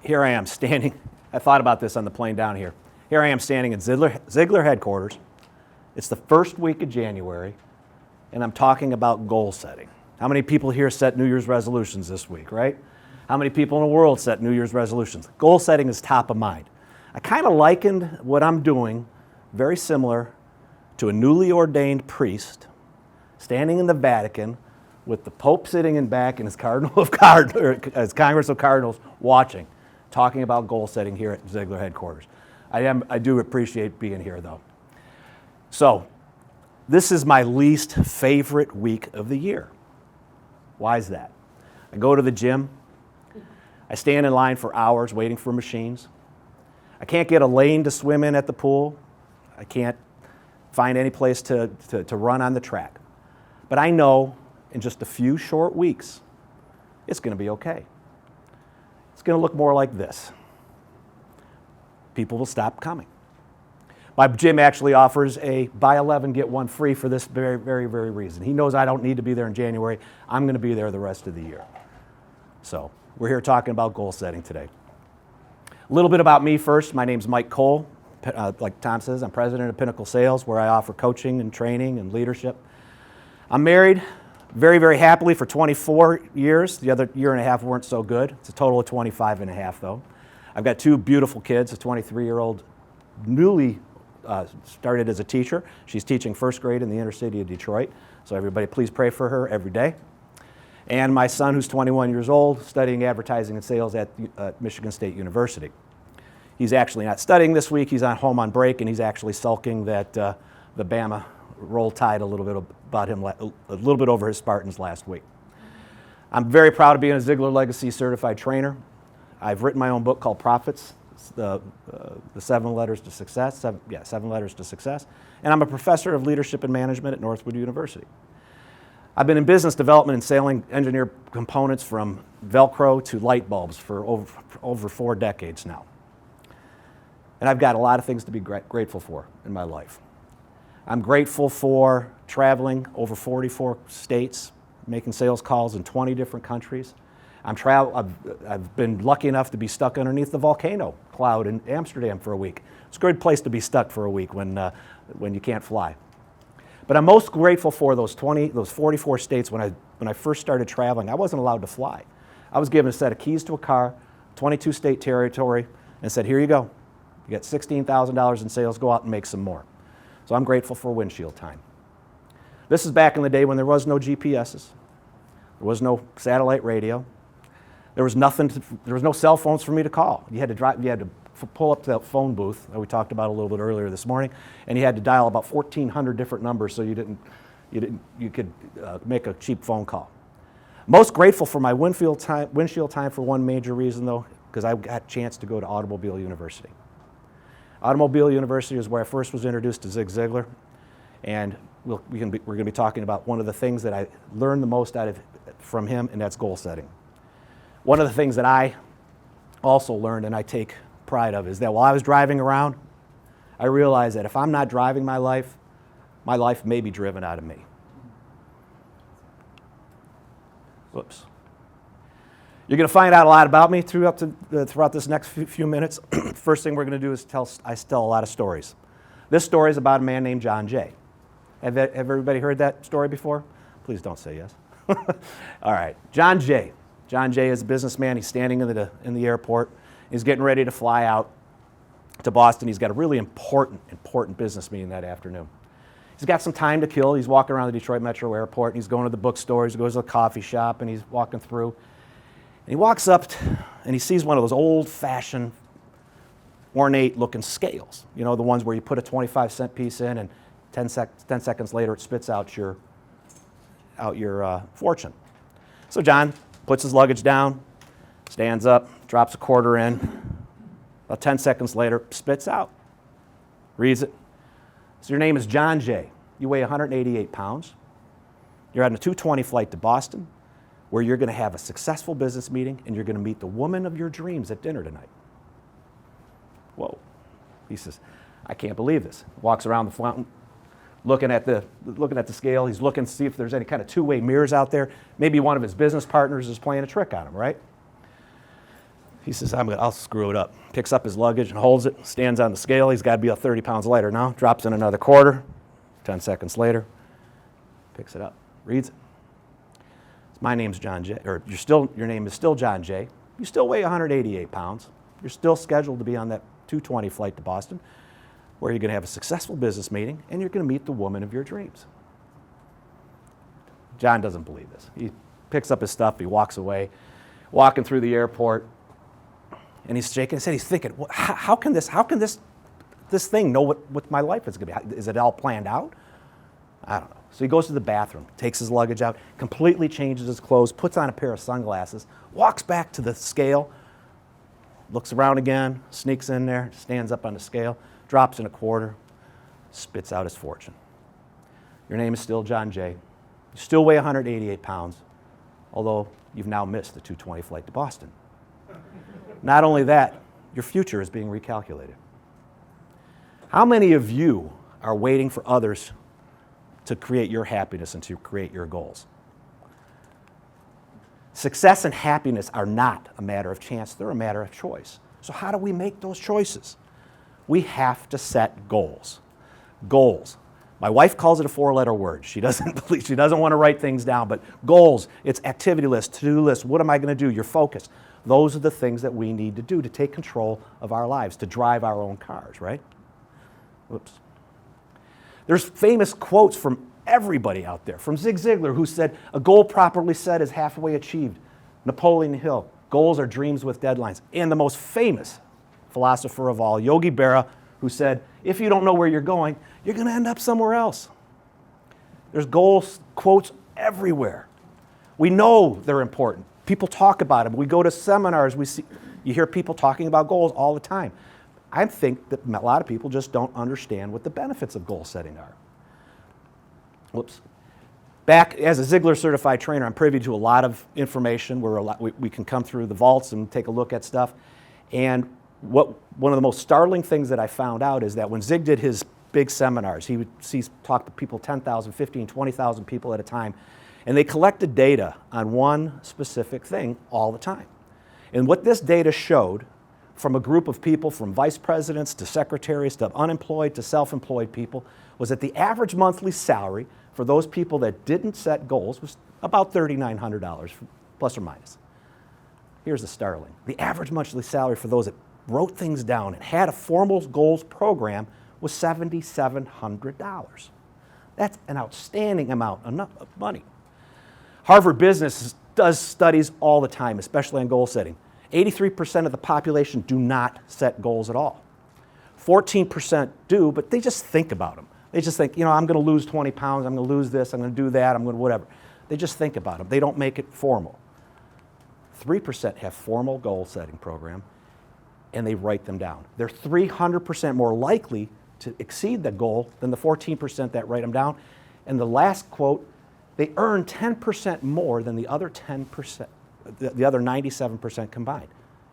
here I am standing. I thought about this on the plane down here. Here I am standing at Ziegler headquarters. It's the first week of January, and I'm talking about goal setting. How many people here set New Year's resolutions this week, right? How many people in the world set New Year's resolutions? Goal setting is top of mind. I kind of likened what I'm doing very similar to a newly ordained priest standing in the Vatican with the Pope sitting in back and his his Congress of Cardinals watching, talking about goal setting here at Ziegler headquarters. I do appreciate being here though. So, this is my least favorite week of the year. Why is that? I go to the gym. I stand in line for hours waiting for machines. I can't get a lane to swim in at the pool. I can't find any place to run on the track. But I know in just a few short weeks, it's going to be okay. It's going to look more like this. People will stop coming. My gym actually offers a buy 11, get one free for this very, very, very reason. He knows I don't need to be there in January. I'm going to be there the rest of the year. So we're here talking about goal setting today. A little bit about me first. My name's Mike Cole. Like Tom says, I'm president of Pinnacle Sales, where I offer coaching and training and leadership. I'm married very, very happily for 24 years. The other year and a half weren't so good. It's a total of 25 and a half, though. I've got two beautiful kids, a 23-year-old newly started as a teacher. She's teaching first grade in the inner city of Detroit. So everybody please pray for her every day. And my son, who's 21 years old, studying advertising and sales at Michigan State University. He's actually not studying this week. He's home on break, and he's actually sulking that the Bama Roll Tide a little bit over his Spartans last week. I'm very proud of being a Ziegler Legacy certified trainer. I've written my own book called Profits, the 7 letters to success. 7 letters to success. And I'm a professor of leadership and management at Northwood University. I've been in business development and selling engineered components from Velcro to light bulbs for over 4 decades now. And I've got a lot of things to be grateful for in my life. I'm grateful for traveling over 44 states, making sales calls in 20 different countries. I've been lucky enough to be stuck underneath the volcano cloud in Amsterdam for a week. It's a good place to be stuck for a week when you can't fly. But I'm most grateful for those 44 states. When I first started traveling, I wasn't allowed to fly. I was given a set of keys to a car, 22 state territory, and said, here you go. You got $16,000 in sales, go out and make some more. So I'm grateful for windshield time. This is back in the day when there was no GPSs. There was no satellite radio. There was no cell phones for me to call. You had to pull up to that phone booth that we talked about a little bit earlier this morning, and you had to dial about 1,400 different numbers so you could make a cheap phone call. Most grateful for my windshield time for one major reason though, because I got a chance to go to Automobile University. Automobile University is where I first was introduced to Zig Ziglar, and we're going to be talking about one of the things that I learned the most from him, and that's goal setting. One of the things that I also learned and I take pride of is that while I was driving around, I realized that if I'm not driving my life may be driven out of me. Whoops. You're going to find out a lot about me throughout this next few minutes. First thing we're going to do is I tell a lot of stories. This story is about a man named John Jay. Have everybody heard that story before? Please don't say yes. All right, John Jay. John Jay is a businessman. He's standing in the airport. He's getting ready to fly out to Boston. He's got a really important business meeting that afternoon. He's got some time to kill. He's walking around the Detroit Metro Airport, and he's going to the bookstores. He goes to the coffee shop, and he's walking through. And he walks up and he sees one of those old-fashioned, ornate-looking scales. You know, the ones where you put a 25-cent piece in, and 10 seconds later it spits out your fortune. So John puts his luggage down, stands up, drops a quarter in. About 10 seconds later, spits out. Reads it. So your name is John Jay. You weigh 188 pounds. You're on a 2:20 flight to Boston, where you're going to have a successful business meeting and you're going to meet the woman of your dreams at dinner tonight. Whoa. He says, I can't believe this. Walks around the fountain, looking at the scale. He's looking to see if there's any kind of two-way mirrors out there. Maybe one of his business partners is playing a trick on him, right? He says, I'll screw it up. Picks up his luggage and holds it, stands on the scale. He's got to be about 30 pounds lighter now. Drops in another quarter. 10 seconds later, picks it up, reads it. My name's John J. Or your name is still John J. You still weigh 188 pounds. You're still scheduled to be on that 2:20 flight to Boston, where you're going to have a successful business meeting and you're going to meet the woman of your dreams. John doesn't believe this. He picks up his stuff. He walks away, walking through the airport. And he's shaking his head. He's thinking, well, how can this thing know what my life is going to be? Is it all planned out? I don't know. So he goes to the bathroom, takes his luggage out, completely changes his clothes, puts on a pair of sunglasses, walks back to the scale, looks around again, sneaks in there, stands up on the scale, drops in a quarter, spits out his fortune. Your name is still John J. You still weigh 188 pounds, although you've now missed the 2:20 flight to Boston. Not only that, your future is being recalculated. How many of you are waiting for others to create your happiness and to create your goals? Success and happiness are not a matter of chance, they're a matter of choice. So how do we make those choices? We have to set goals. Goals. My wife calls it a 4-letter word. She doesn't want to write things down, but goals, it's activity list, to-do list, what am I going to do, your focus. Those are the things that we need to do to take control of our lives, to drive our own cars, right? Whoops. There's famous quotes from everybody out there, from Zig Ziglar, who said, a goal properly set is halfway achieved. Napoleon Hill, goals are dreams with deadlines. And the most famous philosopher of all, Yogi Berra, who said, if you don't know where you're going, you're going to end up somewhere else. There's goals quotes everywhere. We know they're important. People talk about them. We go to seminars. You hear people talking about goals all the time. I think that a lot of people just don't understand what the benefits of goal setting are. Whoops. Back as a Ziglar certified trainer, I'm privy to a lot of information where we can come through the vaults and take a look at stuff. And one of the most startling things that I found out is that when Zig did his big seminars, he would talk to people, 10,000, 15, 20,000 people at a time, and they collected data on one specific thing all the time. And what this data showed from a group of people, from vice presidents to secretaries to unemployed to self-employed people, was that the average monthly salary for those people that didn't set goals was about $3,900, plus or minus. Here's the startling. The average monthly salary for those that wrote things down and had a formal goals program was $7,700. That's an outstanding amount of money. Harvard Business does studies all the time, especially on goal setting. 83% of the population do not set goals at all. 14% do, but they just think about them. They just think, I'm going to lose 20 pounds, I'm going to lose this, I'm going to do that, I'm going to whatever. They just think about them. They don't make it formal. 3% have formal goal setting program, and they write them down. They're 300% more likely to exceed the goal than the 14% that write them down. And the last quote, they earn 10% more than the other 10%, the other 97% combined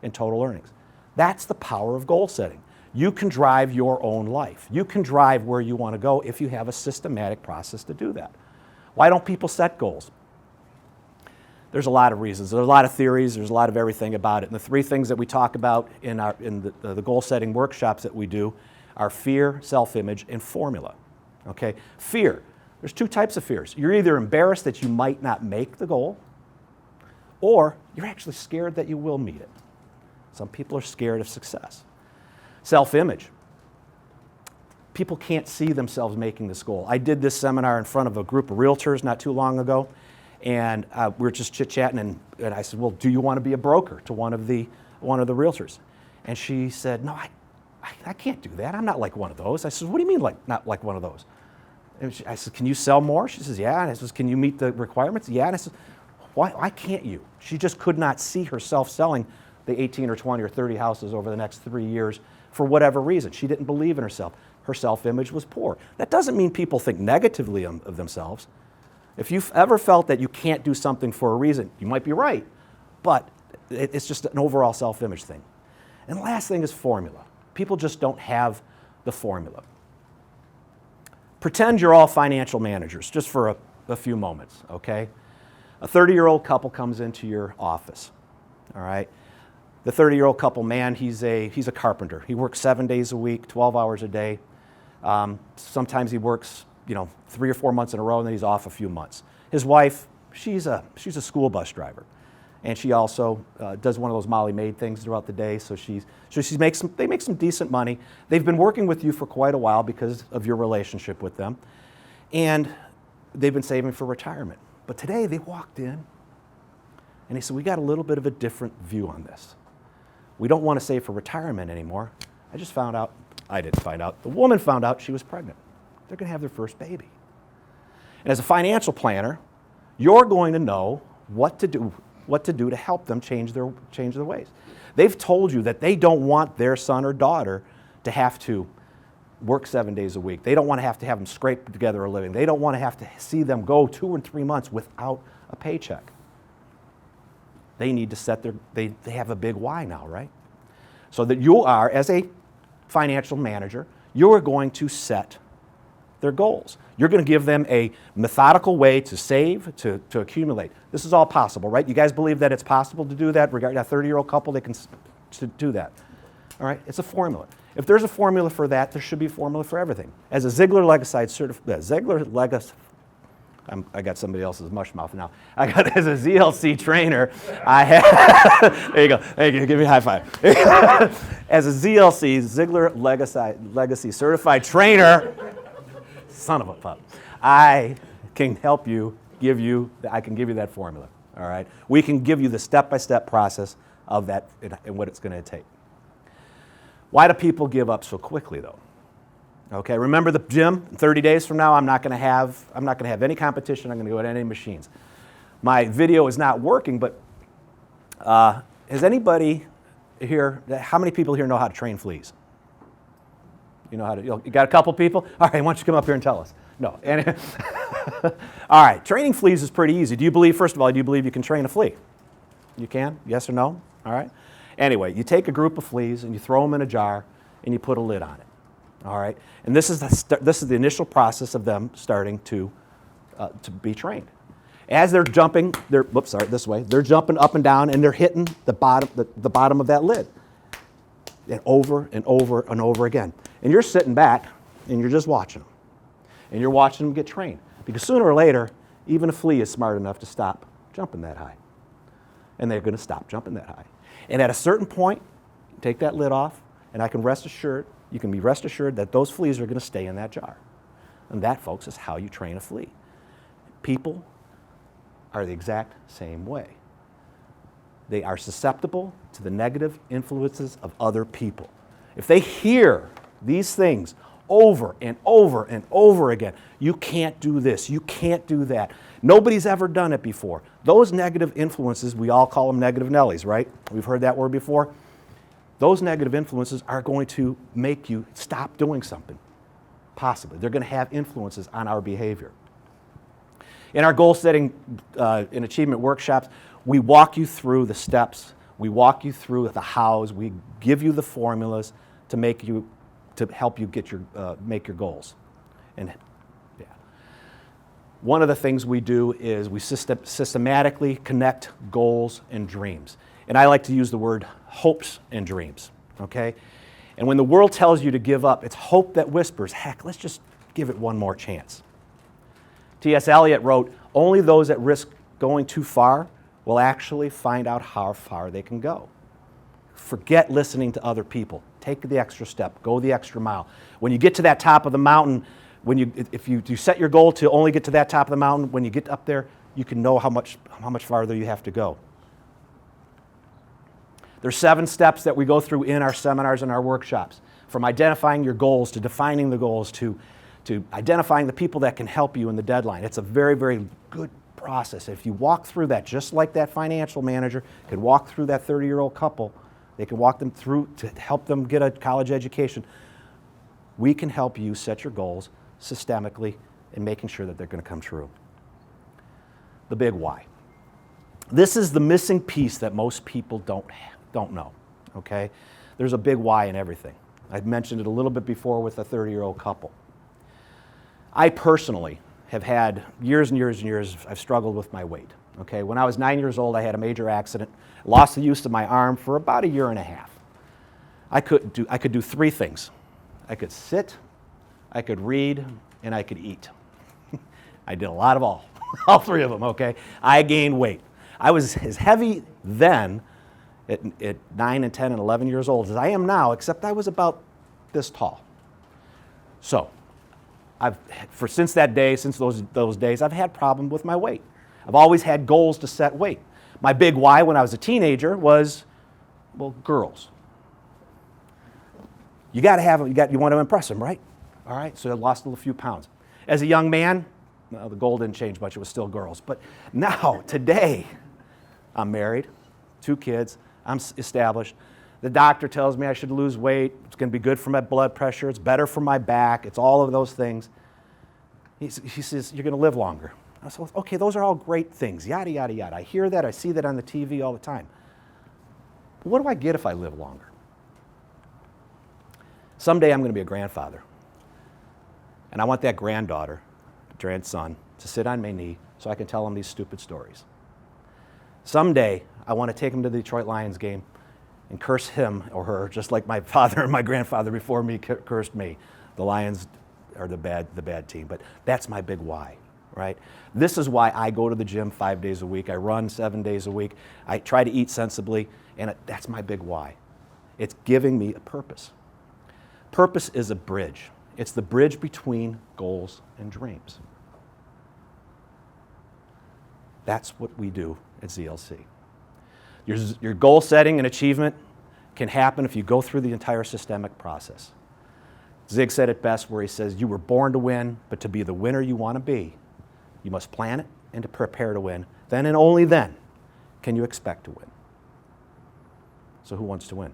in total earnings. That's the power of goal setting. You can drive your own life. You can drive where you want to go if you have a systematic process to do that. Why don't people set goals? There's a lot of reasons. There's a lot of theories. There's a lot of everything about it. And the three things that we talk about in the goal setting workshops that we do are fear, self-image, and formula. Okay? Fear. There's two types of fears. You're either embarrassed that you might not make the goal, or you're actually scared that you will meet it. Some people are scared of success. Self-image. People can't see themselves making this goal. I did this seminar in front of a group of realtors not too long ago, and we were just chit-chatting, and I said, well, do you want to be a broker to one of the realtors? And she said, no, I can't do that. I'm not like one of those. I said, what do you mean not like one of those? And I said, can you sell more? She says, yeah. And I said, can you meet the requirements? Yeah. And I said, why can't you? She just could not see herself selling the 18 or 20 or 30 houses over the next 3 years for whatever reason. She didn't believe in herself. Her self-image was poor. That doesn't mean people think negatively of themselves. If you've ever felt that you can't do something for a reason, you might be right, but it's just an overall self-image thing. And the last thing is formula. People just don't have the formula. Pretend you're all financial managers, just for a few moments, okay? A 30-year-old couple comes into your office, all right? The 30-year-old couple, man, he's a carpenter. He works 7 days a week, 12 hours a day. Sometimes he works, 3 or 4 months in a row, and then he's off a few months. His wife, she's a school bus driver, and she also does one of those Molly Maid things throughout the day. So they make some decent money. They've been working with you for quite a while because of your relationship with them, and they've been saving for retirement. But today they walked in, and he said, "We got a little bit of a different view on this. We don't want to save for retirement anymore. I didn't find out. The woman found out she was pregnant. They're going to have their first baby. And as a financial planner, you're going to know what to do to help them change their ways. They've told you that they don't want their son or daughter to have to work 7 days a week. They don't want to have them scrape together a living. They don't want to have to see them go 2 or 3 months without a paycheck. They need to they have a big why now, right? So that you are, as a financial manager, you are going to set their goals. You're going to give them a methodical way to save, to accumulate. This is all possible, right? You guys believe that it's possible to do that? Regarding a 30-year-old couple, they can do that. All right? It's a formula. If there's a formula for that, there should be a formula for everything. As a I got somebody else's mush mouth now. As a ZLC trainer, there you go. Thank you. Give me a high five. As a Ziegler Legacy certified trainer, son of a pup, I can help you, I can give you that formula, all right? We can give you the step-by-step process of that and what it's going to take. Why do people give up so quickly, though? Okay, remember the gym, 30 days from now, I'm not going to have any competition. I'm going to go at any machines. My video is not working, but has anybody here, how many people here know how to train fleas? You know how to, you got a couple people? All right, why don't you come up here and tell us? No. All right, training fleas is pretty easy. First of all, do you believe you can train a flea? You can? Yes or no? All right. Anyway, you take a group of fleas and you throw them in a jar and you put a lid on it. All right, and this is the initial process of them starting to be trained. As they're jumping, they're jumping up and down, and they're hitting the bottom of that lid, and over and over and over again. And you're sitting back, and you're just watching them, and you're watching them get trained, because sooner or later, even a flea is smart enough to stop jumping that high, and they're going to stop jumping that high. And at a certain point, take that lid off, and you can be rest assured that those fleas are going to stay in that jar. And that, folks, is how you train a flea. People are the exact same way. They are susceptible to the negative influences of other people. If they hear these things over and over and over again, you can't do this, you can't do that, nobody's ever done it before. Those negative influences, we all call them negative Nellies, right? We've heard that word before. Those negative influences are going to make you stop doing something, possibly. They're going to have influences on our behavior. In our goal setting and achievement workshops, we walk you through the steps, we walk you through the hows, we give you the formulas to help you make your goals. And yeah. One of the things we do is we systematically connect goals and dreams. And I like to use the word hopes and dreams, okay? And when the world tells you to give up, it's hope that whispers, heck, let's just give it one more chance. T.S. Eliot wrote, only those at risk going too far will actually find out how far they can go. Forget listening to other people. Take the extra step, go the extra mile. When you get to that top of the mountain, if you set your goal to only get to that top of the mountain, when you get up there, you can know how much farther you have to go. There's 7 steps that we go through in our seminars and our workshops, from identifying your goals to defining the goals to identifying the people that can help you in the deadline. It's a very, very good process. If you walk through that, just like that financial manager could walk through that 30-year-old couple, they can walk them through to help them get a college education. We can help you set your goals systemically and making sure that they're going to come true. The big why. This is the missing piece that most people don't know, okay? There's a big why in everything. I've mentioned it a little bit before with a 30-year-old couple. I personally have had years and years and years, I've struggled with my weight, Okay, when I was 9 years old, I had a major accident, lost the use of my arm for about a year and a half. I could do three things. I could sit, I could read, and I could eat. I did a lot of all three of them, okay? I gained weight. I was as heavy then at 9 and 10 and 11 years old as I am now, except I was about this tall. So, since that day, since those days, I've had problem with my weight. I've always had goals to set weight. My big why when I was a teenager was, well, girls. You got to have them, you want to impress them, right? All right, so I lost a few pounds. As a young man, well, the goal didn't change much, it was still girls. But now, today, I'm married, 2 kids, I'm established. The doctor tells me I should lose weight, it's going to be good for my blood pressure, it's better for my back, it's all of those things. He says, you're going to live longer. I said, okay, those are all great things, yada, yada, yada. I hear that, I see that on the TV all the time. But what do I get if I live longer? Someday I'm going to be a grandfather. And I want that granddaughter, grandson, to sit on my knee so I can tell him these stupid stories. Someday I want to take him to the Detroit Lions game and curse him or her, just like my father and my grandfather before me cursed me. The Lions are the bad team, but that's my big why, right? This is why I go to the gym 5 days a week. I run 7 days a week. I try to eat sensibly, and that's my big why. It's giving me a purpose. Purpose is a bridge. It's the bridge between goals and dreams. That's what we do at ZLC. Your goal setting and achievement can happen if you go through the entire systemic process. Zig said it best where he says, you were born to win, but to be the winner you want to be, you must plan it and to prepare to win. Then and only then can you expect to win. So who wants to win?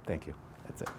Thank you. That's it.